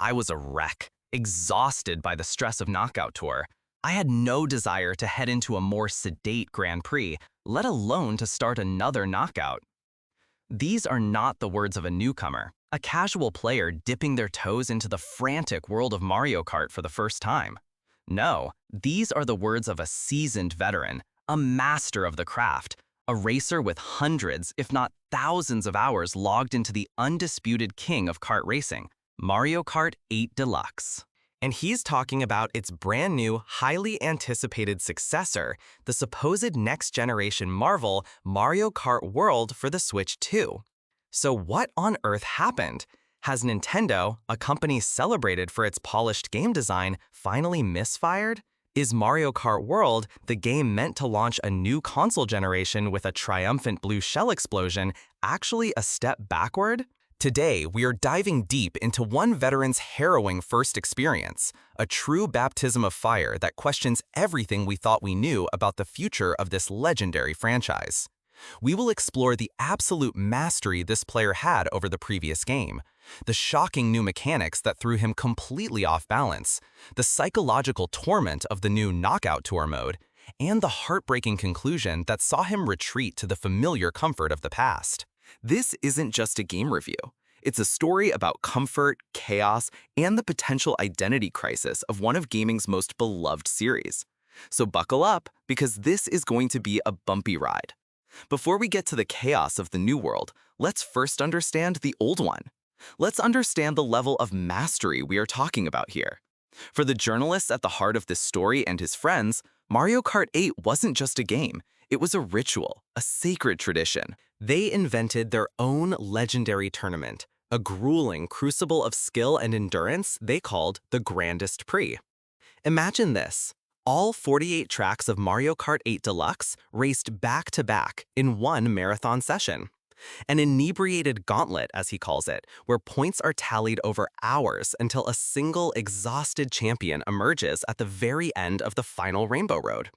I was a wreck, exhausted by the stress of Knockout Tour. I had no desire to head into a more sedate Grand Prix, let alone to start another knockout. These are not the words of a newcomer, a casual player dipping their toes into the frantic world of Mario Kart for the first time. No, these are the words of a seasoned veteran, a master of the craft, a racer with hundreds, if not thousands of hours logged into the undisputed king of kart racing, Mario Kart 8 Deluxe. And he's talking about its brand new, highly anticipated successor, the supposed next-generation marvel, Mario Kart World for the Switch 2. So what on earth happened? Has Nintendo, a company celebrated for its polished game design, finally misfired? Is Mario Kart World, the game meant to launch a new console generation with a triumphant blue shell explosion, actually a step backward? Today, we are diving deep into one veteran's harrowing first experience, a true baptism of fire that questions everything we thought we knew about the future of this legendary franchise. We will explore the absolute mastery this player had over the previous game, the shocking new mechanics that threw him completely off balance, the psychological torment of the new Knockout Tour mode, and the heartbreaking conclusion that saw him retreat to the familiar comfort of the past. This isn't just a game review. It's a story about comfort, chaos, and the potential identity crisis of one of gaming's most beloved series. So buckle up, because this is going to be a bumpy ride. Before we get to the chaos of the new world, let's first understand the old one. Let's understand the level of mastery we are talking about here. For the journalists at the heart of this story and his friends, Mario Kart 8 wasn't just a game. It was a ritual, a sacred tradition. They invented their own legendary tournament, a grueling crucible of skill and endurance they called the Grandest Prix. Imagine this. All 48 tracks of Mario Kart 8 Deluxe raced back-to-back in one marathon session. An inebriated gauntlet, as he calls it, where points are tallied over hours until a single exhausted champion emerges at the very end of the final Rainbow Road.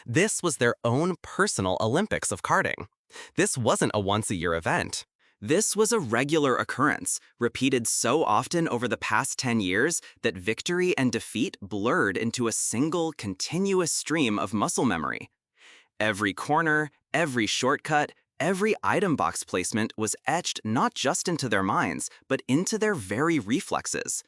This was their own personal Olympics of karting. This wasn't a once-a-year event. This was a regular occurrence, repeated so often over the past 10 years that victory and defeat blurred into a single, continuous stream of muscle memory. Every corner, every shortcut, every item box placement was etched not just into their minds, but into their very reflexes.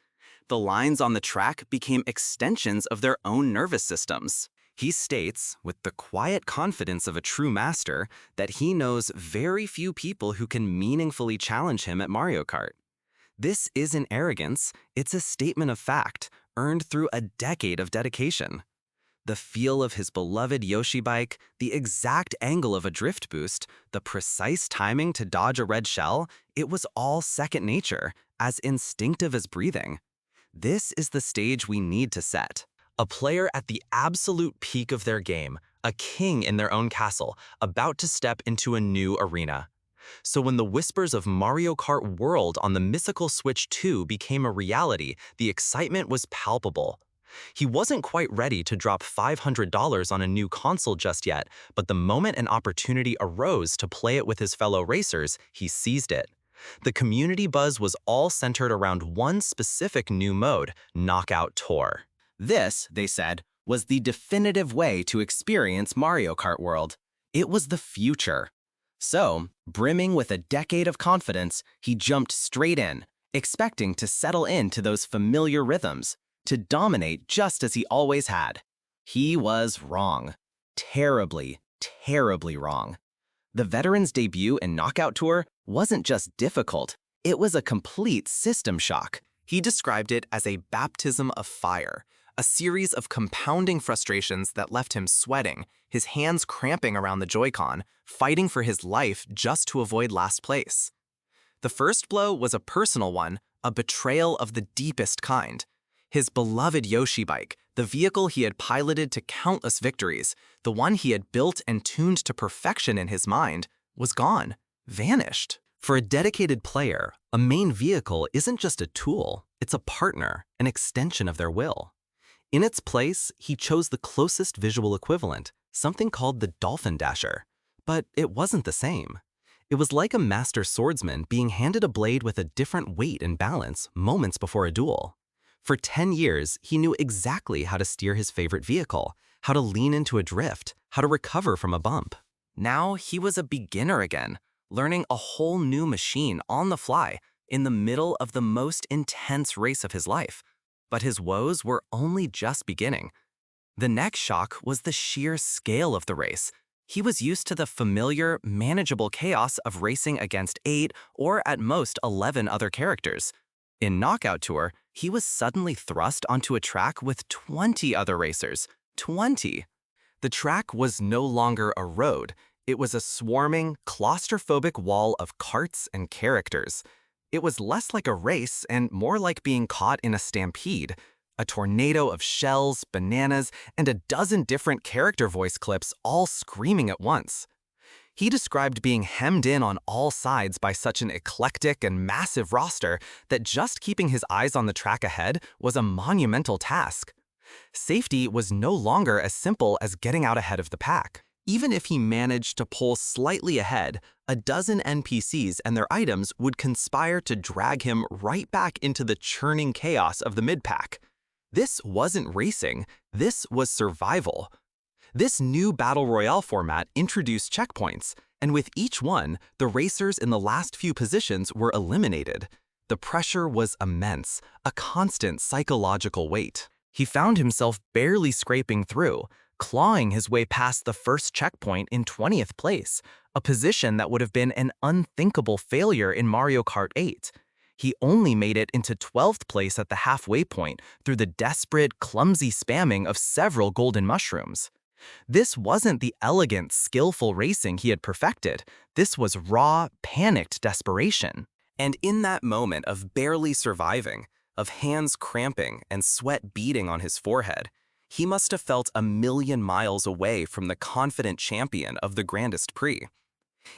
The lines on the track became extensions of their own nervous systems. He states, with the quiet confidence of a true master, that he knows very few people who can meaningfully challenge him at Mario Kart. This isn't arrogance, it's a statement of fact, earned through a decade of dedication. The feel of his beloved Yoshi bike, the exact angle of a drift boost, the precise timing to dodge a red shell, it was all second nature, as instinctive as breathing. This is the stage we need to set. A player at the absolute peak of their game, a king in their own castle, about to step into a new arena. So when the whispers of Mario Kart World on the mythical Switch 2 became a reality, the excitement was palpable. He wasn't quite ready to drop $500 on a new console just yet, but the moment an opportunity arose to play it with his fellow racers, he seized it. The community buzz was all centered around one specific new mode, Knockout Tour. This, they said, was the definitive way to experience Mario Kart World. It was the future. So, brimming with a decade of confidence, he jumped straight in, expecting to settle into those familiar rhythms, to dominate just as he always had. He was wrong. Terribly, terribly wrong. The veteran's debut in Knockout Tour wasn't just difficult, it was a complete system shock. He described it as a baptism of fire, a series of compounding frustrations that left him sweating, his hands cramping around the Joy-Con, fighting for his life just to avoid last place. The first blow was a personal one, a betrayal of the deepest kind. His beloved Yoshi bike, the vehicle he had piloted to countless victories, the one he had built and tuned to perfection in his mind, was gone, vanished. For a dedicated player, a main vehicle isn't just a tool, it's a partner, an extension of their will. In its place, he chose the closest visual equivalent, something called the Dolphin Dasher. But it wasn't the same. It was like a master swordsman being handed a blade with a different weight and balance moments before a duel. For 10 years, he knew exactly how to steer his favorite vehicle, how to lean into a drift, how to recover from a bump. Now he was a beginner again, learning a whole new machine on the fly in the middle of the most intense race of his life. But his woes were only just beginning. The next shock was the sheer scale of the race. He was used to the familiar, manageable chaos of racing against 8 or at most 11 other characters. In Knockout Tour, he was suddenly thrust onto a track with 20 other racers. 20! The track was no longer a road. It was a swarming, claustrophobic wall of carts and characters. It was less like a race and more like being caught in a stampede. A tornado of shells, bananas, and a dozen different character voice clips all screaming at once. He described being hemmed in on all sides by such an eclectic and massive roster that just keeping his eyes on the track ahead was a monumental task. Safety was no longer as simple as getting out ahead of the pack. Even if he managed to pull slightly ahead, a dozen NPCs and their items would conspire to drag him right back into the churning chaos of the mid-pack. This wasn't racing, this was survival. This new Battle Royale format introduced checkpoints, and with each one, the racers in the last few positions were eliminated. The pressure was immense, a constant psychological weight. He found himself barely scraping through, clawing his way past the first checkpoint in 20th place, a position that would have been an unthinkable failure in Mario Kart 8. He only made it into 12th place at the halfway point through the desperate, clumsy spamming of several golden mushrooms. This wasn't the elegant, skillful racing he had perfected. This was raw, panicked desperation. And in that moment of barely surviving, of hands cramping and sweat beading on his forehead, he must have felt a million miles away from the confident champion of the Grandest Prix.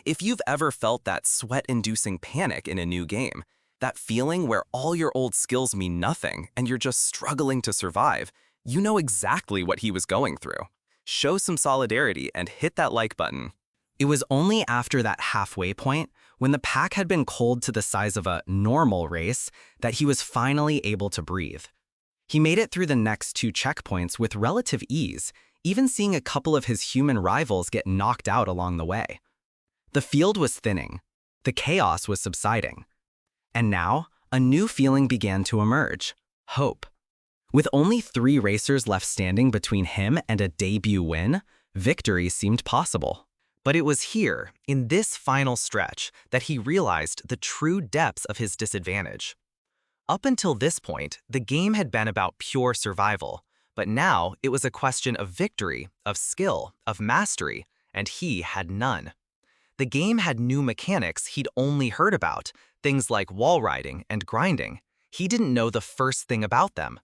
If you've ever felt that sweat-inducing panic in a new game, that feeling where all your old skills mean nothing and you're just struggling to survive, you know exactly what he was going through. Show some solidarity and hit that like button. It was only after that halfway point, when the pack had been culled to the size of a normal race, that he was finally able to breathe. He made it through the next 2 checkpoints with relative ease, even seeing a couple of his human rivals get knocked out along the way. The field was thinning. The chaos was subsiding. And now, a new feeling began to emerge: hope. With only 3 racers left standing between him and a debut win, victory seemed possible. But it was here, in this final stretch, that he realized the true depths of his disadvantage. Up until this point, the game had been about pure survival, but now it was a question of victory, of skill, of mastery, and he had none. The game had new mechanics he'd only heard about, things like wall riding and grinding. He didn't know the first thing about them.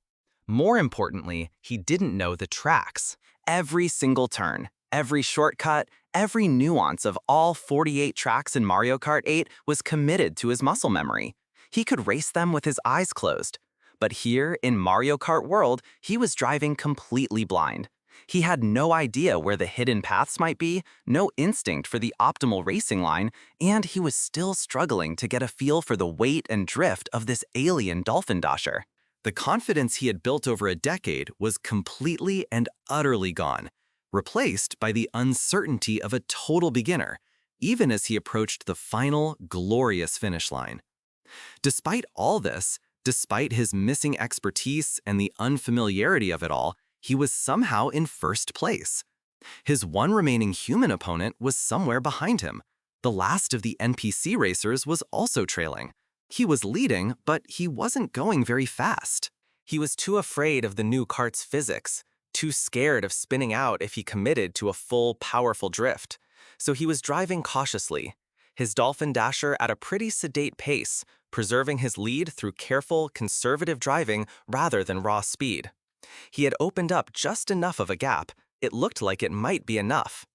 More importantly, he didn't know the tracks. Every single turn, every shortcut, every nuance of all 48 tracks in Mario Kart 8 was committed to his muscle memory. He could race them with his eyes closed. But here, in Mario Kart World, he was driving completely blind. He had no idea where the hidden paths might be, no instinct for the optimal racing line, and he was still struggling to get a feel for the weight and drift of this alien dolphin dasher. The confidence he had built over a decade was completely and utterly gone, replaced by the uncertainty of a total beginner, even as he approached the final, glorious finish line. Despite all this, despite his missing expertise and the unfamiliarity of it all, he was somehow in first place. His one remaining human opponent was somewhere behind him. The last of the NPC racers was also trailing. He was leading, but he wasn't going very fast. He was too afraid of the new kart's physics, too scared of spinning out if he committed to a full, powerful drift. So he was driving cautiously, his Dolphin Dasher at a pretty sedate pace, preserving his lead through careful, conservative driving rather than raw speed. He had opened up just enough of a gap. It looked like it might be enough.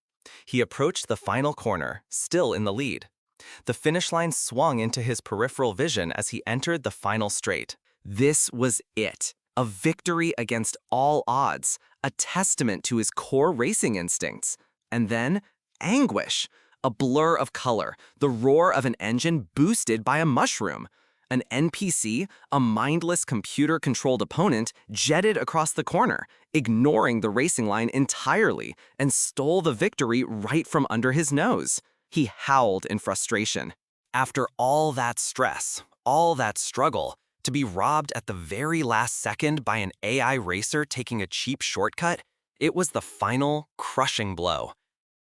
He approached the final corner, still in the lead. The finish line swung into his peripheral vision as he entered the final straight. This was it. A victory against all odds, a testament to his core racing instincts. And then, anguish. a blur of color, the roar of an engine boosted by a mushroom. An NPC, a mindless computer-controlled opponent, jetted across the corner, ignoring the racing line entirely, and stole the victory right from under his nose. He howled in frustration. After all that stress, all that struggle, to be robbed at the very last second by an AI racer taking a cheap shortcut, it was the final, crushing blow.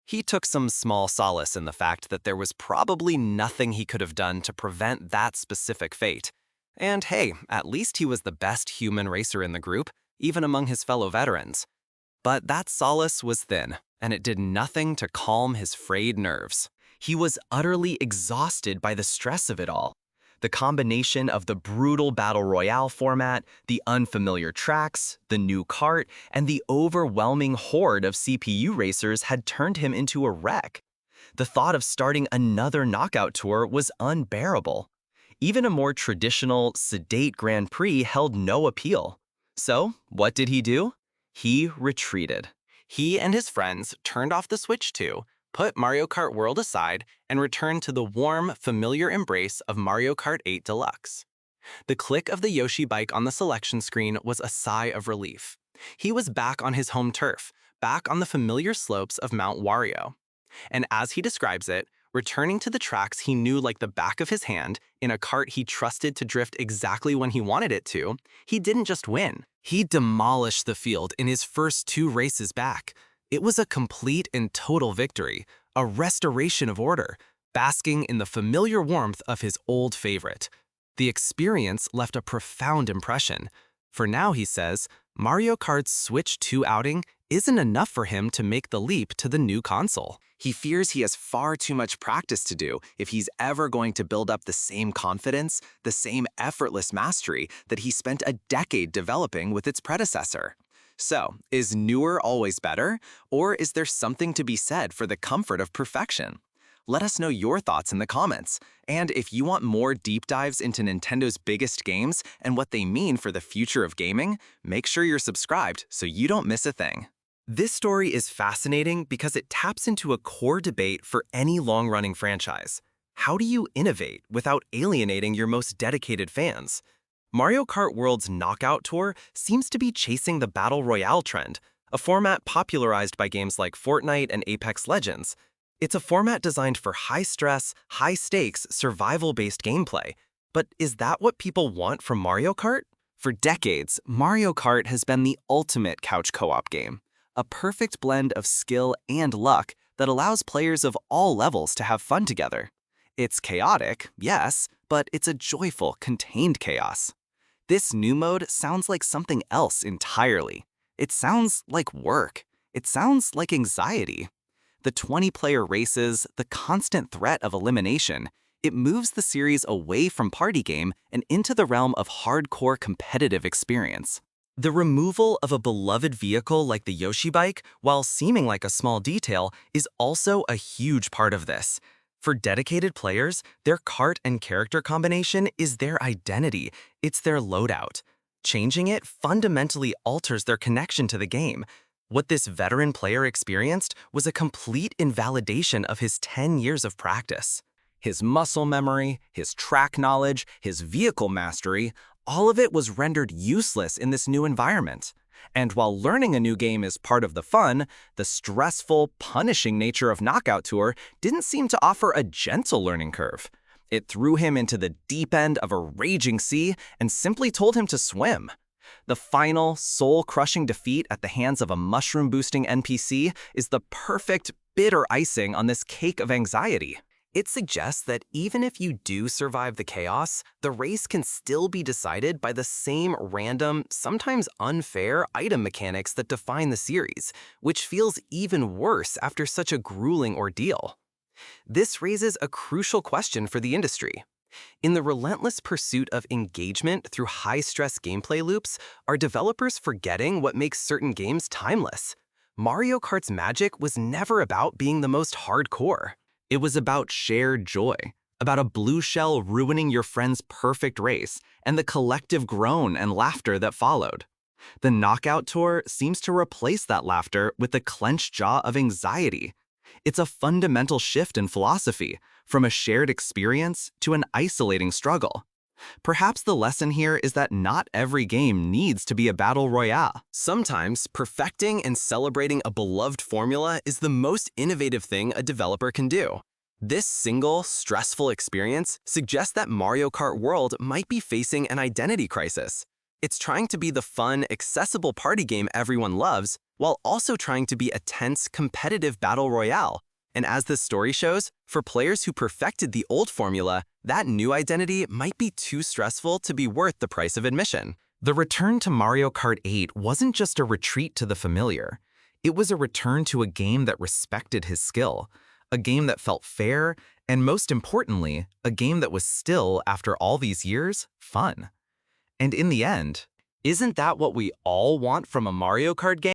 He took some small solace in the fact that there was probably nothing he could have done to prevent that specific fate. And hey, at least he was the best human racer in the group, even among his fellow veterans. But that solace was thin, and it did nothing to calm his frayed nerves. He was utterly exhausted by the stress of it all. The combination of the brutal battle royale format, the unfamiliar tracks, the new kart, and the overwhelming horde of CPU racers had turned him into a wreck. The thought of starting another knockout tour was unbearable. Even a more traditional, sedate Grand Prix held no appeal. So, what did he do? He retreated. He and his friends turned off the Switch 2, put Mario Kart World aside, and returned to the warm, familiar embrace of Mario Kart 8 Deluxe. The click of the Yoshi bike on the selection screen was a sigh of relief. He was back on his home turf, back on the familiar slopes of Mount Wario. And as he describes it, returning to the tracks he knew like the back of his hand, in a kart he trusted to drift exactly when he wanted it to, he didn't just win. He demolished the field in his first 2 races back. It was a complete and total victory, a restoration of order, basking in the familiar warmth of his old favorite. The experience left a profound impression. For now, he says, Mario Kart's Switch 2 outing isn't enough for him to make the leap to the new console. He fears he has far too much practice to do if he's ever going to build up the same confidence, the same effortless mastery that he spent a decade developing with its predecessor. So, is newer always better, or is there something to be said for the comfort of perfection? Let us know your thoughts in the comments. And if you want more deep dives into Nintendo's biggest games and what they mean for the future of gaming, make sure you're subscribed so you don't miss a thing. This story is fascinating because it taps into a core debate for any long-running franchise. How do you innovate without alienating your most dedicated fans? Mario Kart World's Knockout Tour seems to be chasing the Battle Royale trend, a format popularized by games like Fortnite and Apex Legends. It's a format designed for high-stress, high-stakes, survival-based gameplay. But is that what people want from Mario Kart? For decades, Mario Kart has been the ultimate couch co-op game, a perfect blend of skill and luck that allows players of all levels to have fun together. It's chaotic, yes, but it's a joyful, contained chaos. This new mode sounds like something else entirely. It sounds like work. It sounds like anxiety. The 20-player races, the constant threat of elimination, it moves the series away from party game and into the realm of hardcore competitive experience. The removal of a beloved vehicle like the Yoshi bike, while seeming like a small detail, is also a huge part of this. For dedicated players, their kart and character combination is their identity. It's their loadout. Changing it fundamentally alters their connection to the game. What this veteran player experienced was a complete invalidation of his 10 years of practice. His muscle memory, his track knowledge, his vehicle mastery, all of it was rendered useless in this new environment. And while learning a new game is part of the fun, the stressful, punishing nature of Knockout Tour didn't seem to offer a gentle learning curve. It threw him into the deep end of a raging sea and simply told him to swim. The final, soul-crushing defeat at the hands of a mushroom-boosting NPC is the perfect, bitter icing on this cake of anxiety. It suggests that even if you do survive the chaos, the race can still be decided by the same random, sometimes unfair item mechanics that define the series, which feels even worse after such a grueling ordeal. This raises a crucial question for the industry. In the relentless pursuit of engagement through high-stress gameplay loops, are developers forgetting what makes certain games timeless? Mario Kart's magic was never about being the most hardcore. It was about shared joy, about a blue shell ruining your friend's perfect race, and the collective groan and laughter that followed. The Knockout Tour seems to replace that laughter with the clenched jaw of anxiety. It's a fundamental shift in philosophy, from a shared experience to an isolating struggle. Perhaps the lesson here is that not every game needs to be a battle royale. Sometimes, perfecting and celebrating a beloved formula is the most innovative thing a developer can do. This single, stressful experience suggests that Mario Kart World might be facing an identity crisis. It's trying to be the fun, accessible party game everyone loves, while also trying to be a tense, competitive battle royale. And as this story shows, for players who perfected the old formula, that new identity might be too stressful to be worth the price of admission. The return to Mario Kart 8 wasn't just a retreat to the familiar. It was a return to a game that respected his skill, a game that felt fair, and most importantly, a game that was still, after all these years, fun. And in the end, isn't that what we all want from a Mario Kart game?